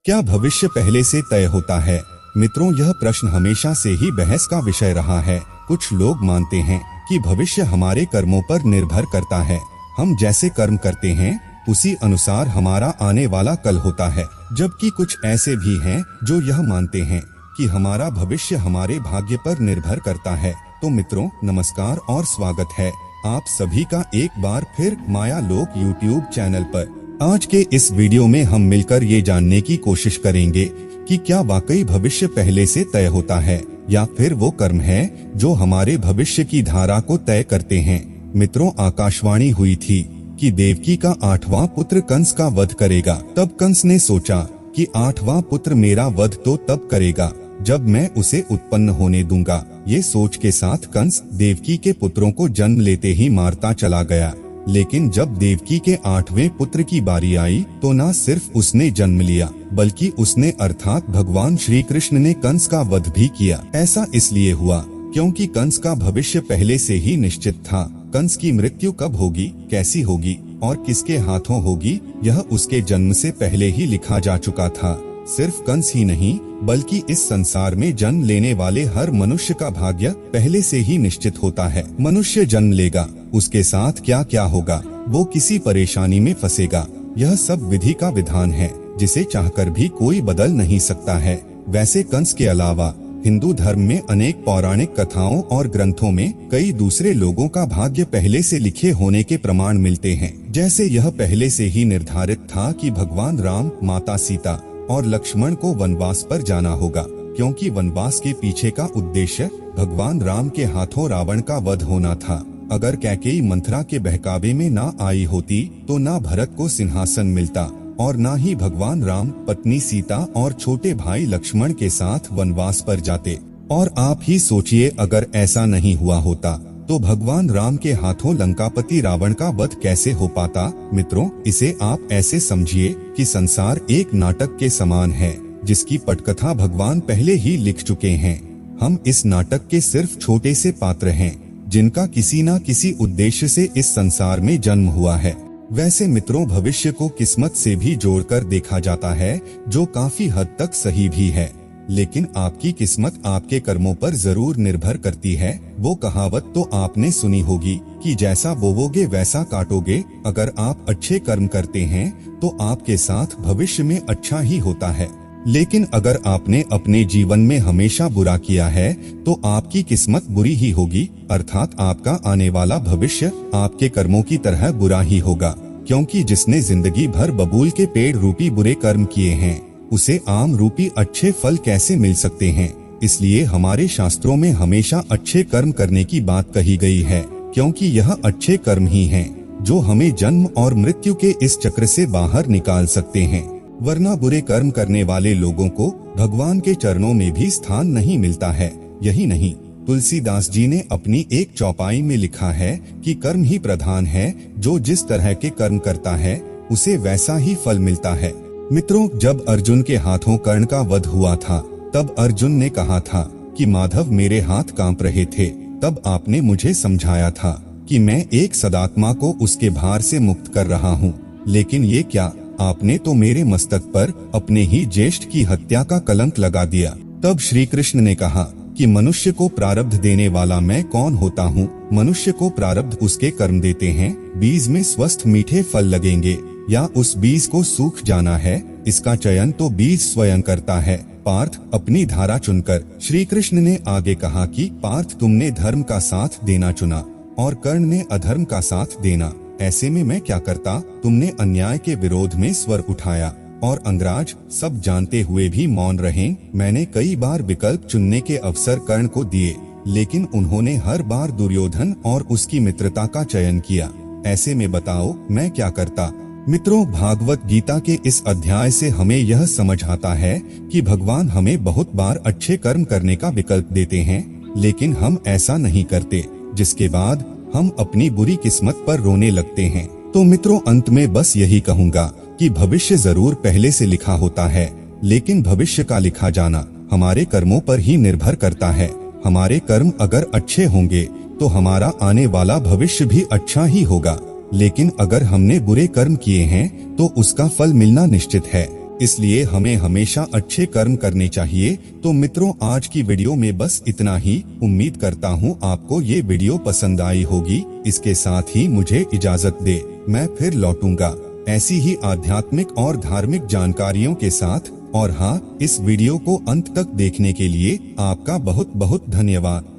क्या भविष्य पहले से तय होता है? मित्रों, यह प्रश्न हमेशा से ही बहस का विषय रहा है। कुछ लोग मानते हैं कि भविष्य हमारे कर्मों पर निर्भर करता है। हम जैसे कर्म करते हैं उसी अनुसार हमारा आने वाला कल होता है। जबकि कुछ ऐसे भी हैं जो यह मानते हैं कि हमारा भविष्य हमारे भाग्य पर निर्भर करता है। तो मित्रों, नमस्कार और स्वागत है आप सभी का एक बार फिर माया लोक यूट्यूब चैनल पर। आज के इस वीडियो में हम मिलकर ये जानने की कोशिश करेंगे कि क्या वाकई भविष्य पहले से तय होता है या फिर वो कर्म है जो हमारे भविष्य की धारा को तय करते हैं। मित्रों, आकाशवाणी हुई थी कि देवकी का 8वां पुत्र कंस का वध करेगा। तब कंस ने सोचा कि 8वां पुत्र मेरा वध तो तब करेगा जब मैं उसे उत्पन्न होने दूंगा। ये सोच के साथ कंस देवकी के पुत्रों को जन्म लेते ही मारता चला गया। लेकिन जब देवकी के 8वें पुत्र की बारी आई तो न सिर्फ उसने जन्म लिया बल्कि उसने अर्थात भगवान श्री कृष्ण ने कंस का वध भी किया। ऐसा इसलिए हुआ क्योंकि कंस का भविष्य पहले से ही निश्चित था। कंस की मृत्यु कब होगी, कैसी होगी और किसके हाथों होगी, यह उसके जन्म से पहले ही लिखा जा चुका था। सिर्फ कंस ही नहीं बल्कि इस संसार में जन्म लेने वाले हर मनुष्य का भाग्य पहले से ही निश्चित होता है। मनुष्य जन्म लेगा, उसके साथ क्या क्या होगा, वो किसी परेशानी में फंसेगा, यह सब विधि का विधान है जिसे चाहकर भी कोई बदल नहीं सकता है। वैसे कंस के अलावा हिंदू धर्म में अनेक पौराणिक कथाओं और ग्रंथों में कई दूसरे लोगों का भाग्य पहले से लिखे होने के प्रमाण मिलते हैं। जैसे यह पहले से ही निर्धारित था कि भगवान राम, माता सीता और लक्ष्मण को वनवास पर जाना होगा, क्योंकि वनवास के पीछे का उद्देश्य भगवान राम के हाथों रावण का वध होना था। अगर कैकेयी मंथरा के बहकावे में ना आई होती तो ना भरत को सिंहासन मिलता और ना ही भगवान राम पत्नी सीता और छोटे भाई लक्ष्मण के साथ वनवास पर जाते। और आप ही सोचिए, अगर ऐसा नहीं हुआ होता तो भगवान राम के हाथों लंकापति रावण का वध कैसे हो पाता। मित्रों, इसे आप ऐसे समझिए कि संसार एक नाटक के समान है जिसकी पटकथा भगवान पहले ही लिख चुके हैं। हम इस नाटक के सिर्फ छोटे से पात्र हैं जिनका किसी न किसी उद्देश्य से इस संसार में जन्म हुआ है। वैसे मित्रों, भविष्य को किस्मत से भी जोड़कर देखा जाता है जो काफी हद तक सही भी है। लेकिन आपकी किस्मत आपके कर्मों पर जरूर निर्भर करती है। वो कहावत तो आपने सुनी होगी कि जैसा बोवोगे वैसा काटोगे। अगर आप अच्छे कर्म करते हैं तो आपके साथ भविष्य में अच्छा ही होता है। लेकिन अगर आपने अपने जीवन में हमेशा बुरा किया है तो आपकी किस्मत बुरी ही होगी, अर्थात आपका आने वाला भविष्य आपके कर्मों की तरह बुरा ही होगा। क्योंकि जिसने जिंदगी भर बबूल के पेड़ रूपी बुरे कर्म किए हैं उसे आम रूपी अच्छे फल कैसे मिल सकते हैं। इसलिए हमारे शास्त्रों में हमेशा अच्छे कर्म करने की बात कही गई है, क्योंकि यह अच्छे कर्म ही हैं जो हमें जन्म और मृत्यु के इस चक्र से बाहर निकाल सकते हैं। वरना बुरे कर्म करने वाले लोगों को भगवान के चरणों में भी स्थान नहीं मिलता है। यही नहीं, तुलसीदास जी ने अपनी एक चौपाई में लिखा है कि कर्म ही प्रधान है, जो जिस तरह के कर्म करता है उसे वैसा ही फल मिलता है। मित्रों, जब अर्जुन के हाथों कर्ण का वध हुआ था तब अर्जुन ने कहा था कि माधव मेरे हाथ कांप रहे थे। तब आपने मुझे समझाया था कि मैं एक सदात्मा को उसके भार से मुक्त कर रहा हूँ। लेकिन ये क्या, आपने तो मेरे मस्तक पर अपने ही ज्येष्ठ की हत्या का कलंक लगा दिया। तब श्री कृष्ण ने कहा कि मनुष्य को प्रारब्ध देने वाला मैं कौन होता हूँ। मनुष्य को प्रारब्ध उसके कर्म देते हैं। बीज में स्वस्थ मीठे फल लगेंगे या उस बीज को सूख जाना है, इसका चयन तो बीज स्वयं करता है। पार्थ, अपनी धारा चुनकर। श्री कृष्ण ने आगे कहा कि पार्थ, तुमने धर्म का साथ देना चुना और कर्ण ने अधर्म का साथ देना। ऐसे में मैं क्या करता। तुमने अन्याय के विरोध में स्वर उठाया और अंगराज सब जानते हुए भी मौन रहे। मैंने कई बार विकल्प चुनने के अवसर कर्ण को दिए, लेकिन उन्होंने हर बार दुर्योधन और उसकी मित्रता का चयन किया। ऐसे में बताओ मैं क्या करता। मित्रों, भागवत गीता के इस अध्याय से हमें यह समझ आता है कि भगवान हमें बहुत बार अच्छे कर्म करने का विकल्प देते हैं, लेकिन हम ऐसा नहीं करते, जिसके बाद हम अपनी बुरी किस्मत पर रोने लगते हैं। तो मित्रों, अंत में बस यही कहूँगा कि भविष्य जरूर पहले से लिखा होता है, लेकिन भविष्य का लिखा जाना हमारे कर्मों पर ही निर्भर करता है। हमारे कर्म अगर अच्छे होंगे तो हमारा आने वाला भविष्य भी अच्छा ही होगा, लेकिन अगर हमने बुरे कर्म किए हैं तो उसका फल मिलना निश्चित है। इसलिए हमें हमेशा अच्छे कर्म करने चाहिए। तो मित्रों, आज की वीडियो में बस इतना ही। उम्मीद करता हूँ आपको ये वीडियो पसंद आई होगी। इसके साथ ही मुझे इजाजत दे, मैं फिर लौटूंगा ऐसी ही आध्यात्मिक और धार्मिक जानकारियों के साथ। और हाँ, इस वीडियो को अंत तक देखने के लिए आपका बहुत बहुत धन्यवाद।